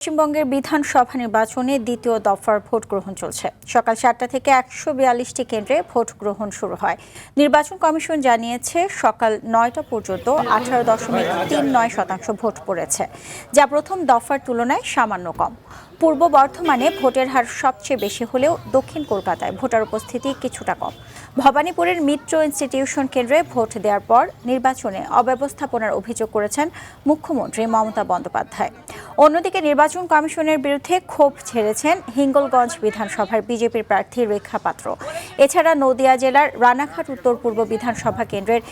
পশ্চিমবঙ্গের বিধানসভা নির্বাচনে দ্বিতীয় দফার ভোট গ্রহণ চলছে। সকাল 7টা থেকে 142টি কেন্দ্রে ভোট গ্রহণ শুরু হয়। নির্বাচন কমিশন জানিয়েছে সকাল 9টা পর্যন্ত 18.39% ভোট পড়েছে, যা প্রথম দফার তুলনায় সামান্য কম। পূর্ব বর্ধমানে ভোটের হার সবচেয়ে বেশি হলেও দক্ষিণ কলকাতায় ভোটার উপস্থিতি কিছুটা কম। ভবানীপুরের মিত্র ইনস্টিটিউশন কেন্দ্রে ভোট দেওয়ার পর নির্বাচনে অব্যবস্থাপনার অভিযোগ করেছেন মুখ্যমন্ত্রী মমতা বন্দ্যোপাধ্যায়। অন্যদিকে নির্বাচন কমিশনের বিরুদ্ধে ক্ষোভ ঝেড়েছেন হিঙ্গলগঞ্জ বিধানসভার বিজেপির প্রার্থী রেখা পাত্র। এছাড়া নদিয়া জেলার রানাঘাট উত্তর পূর্ব বিধানসভা কেন্দ্রের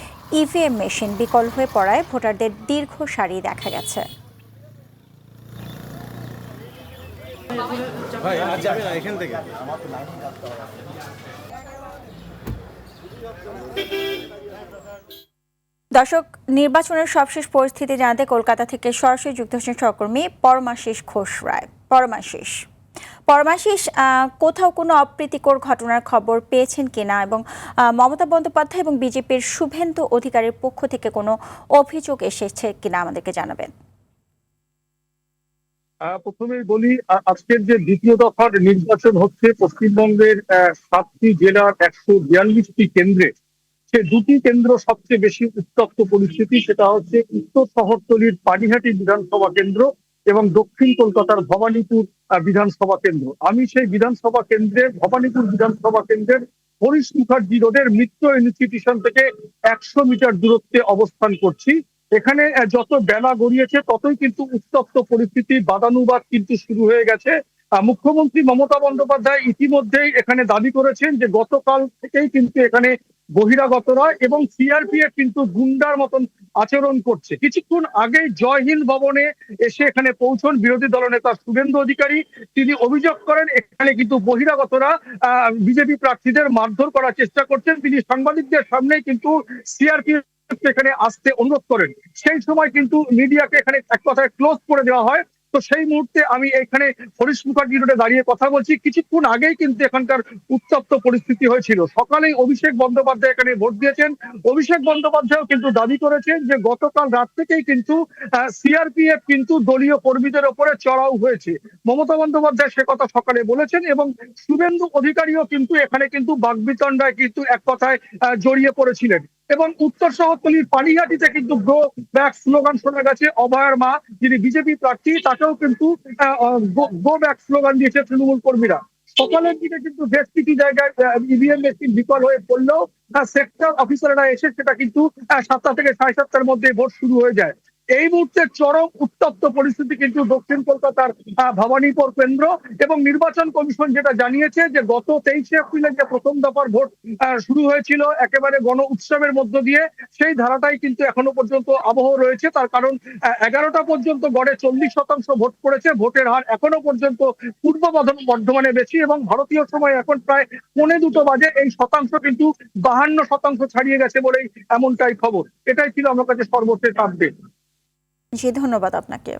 ইভিএম মেশিন বিকল হয়ে পড়ায় ভোটারদের দীর্ঘ সারি দেখা গেছে। দর্শক, নির্বাচনের সবশেষ পরিস্থিতি জানাতে কলকাতা থেকে সরাসরি যুক্ত হচ্ছেন সহকর্মী পরমাশিস ঘোষ রায়। পরমাশিস, কোথাও কোনো অপ্রীতিকর ঘটনার খবর পেয়েছেন কিনা এবং মমতা বন্দ্যোপাধ্যায় এবং বিজেপির শুভেন্দু অধিকারীর পক্ষ থেকে কোনো অভিযোগ এসেছে কিনা আমাদেরকে জানাবেন। প্রথমেই বলি, আজকের যে দ্বিতীয় দফার নির্বাচন হচ্ছে পশ্চিমবঙ্গের 7টি জেলার 142টি কেন্দ্রে, সে দুটি কেন্দ্র সবচেয়ে বেশি উত্তপ্ত পরিস্থিতি। সেটা হচ্ছে উত্তর শহরতলির পানিহাটি বিধানসভা কেন্দ্র এবং দক্ষিণ কলকাতার ভবানীপুর বিধানসভা কেন্দ্র। আমি সেই বিধানসভা কেন্দ্রের ভবানীপুর বিধানসভা কেন্দ্রের হরিশ মুখার্জি রোডের মিত্র ইনস্টিটিউশন থেকে 100 মিটার দূরত্বে অবস্থান করছি। এখানে যত বেলা গড়িয়েছে ততই কিন্তু উত্তপ্ত পরিস্থিতি, বাদানুবাদ কিন্তু শুরু হয়ে গেছে। মুখ্যমন্ত্রী মমতা বন্দ্যোপাধ্যায় ইতিমধ্যেই এখানে দাবি করেছেন যে গতকাল থেকেই কিন্তু এখানে বহিরাগতরা এবং সিআরপিএফ কিন্তু গুন্ডার মতন আচরণ করছে। কিছুক্ষণ আগে জয় হিন্দ ভবনে এসে এখানে পৌঁছন বিরোধী দলনেতা শুভেন্দু অধিকারী। তিনি অভিযোগ করেন এখানে কিন্তু বহিরাগতরা বিজেপি প্রার্থীদের মারধর করার চেষ্টা করছেন। তিনি সাংবাদিকদের সামনেই কিন্তু সিআরপিএফ এখানে আসতে অনুরোধ করেন। সেই সময় কিন্তু মিডিয়াকে এখানে এক কথায় ক্লোজ করে দেওয়া হয়। তো সেই মুহূর্তে আমি এখানে হরিশ মুখার্জি রোডে দাঁড়িয়ে কথা বলছি। কিছুক্ষণ আগেই কিন্তু এখানকার উত্তপ্ত পরিস্থিতি হয়েছিল। সকালেই অভিষেক বন্দ্যোপাধ্যায় এখানে ভোট দিয়েছেন। অভিষেক বন্দ্যোপাধ্যায়ও কিন্তু দাবি করেছেন যে গতকাল রাত থেকেই কিন্তু সিআরপিএফ কিন্তু দলীয় কর্মীদের ওপরে চড়াও হয়েছে। মমতা বন্দ্যোপাধ্যায় সে কথা সকালে বলেছেন এবং শুভেন্দু অধিকারীও কিন্তু এখানে কিন্তু বাগবিতণ্ডায় কিন্তু এক কথায় জড়িয়ে পড়েছিলেন। এবং উত্তর শহরতলির পানিহাটিতে কিন্তু গো ব্যাক স্লোগান শোনা গেছে। অভয়ার মা, যিনি বিজেপি প্রার্থী, তাকেও কিন্তু গো ব্যাক স্লোগান দিয়েছে তৃণমূল কর্মীরা। সকালের দিকে কিন্তু বেশ কিছু জায়গায় ইভিএম মেশিন বিকল হয়ে পড়লেও সেক্টর অফিসাররা এসে সেটা কিন্তু 7টা থেকে 7:30টার মধ্যে ভোট শুরু হয়ে যায়। এই মুহূর্তে চরম উত্তপ্ত পরিস্থিতি কিন্তু দক্ষিণ কলকাতার ভবানীপুর কেন্দ্র এবং নির্বাচন কমিশন যেটা জানিয়েছে যে গত 23শে এপ্রিলে যে প্রথম দফার ভোট শুরু হয়েছিল একেবারে গণ উৎসবের মধ্য দিয়ে, সেই ধারাটাই কিন্তু এখনো পর্যন্ত আবহ রয়েছে। তার কারণ 11টা পর্যন্ত গড়ে 40% ভোট পড়েছে। ভোটের হার এখনো পর্যন্ত পূর্ব বর্ধমানে বেশি এবং ভারতীয় সময় এখন প্রায় 1:45 বাজে এই শতাংশ কিন্তু 52% ছাড়িয়ে গেছে বলেই এমনটাই খবর। এটাই ছিল আমার কাছে সর্বশেষ আপডেট। জি, ধন্যবাদ আপনাকে।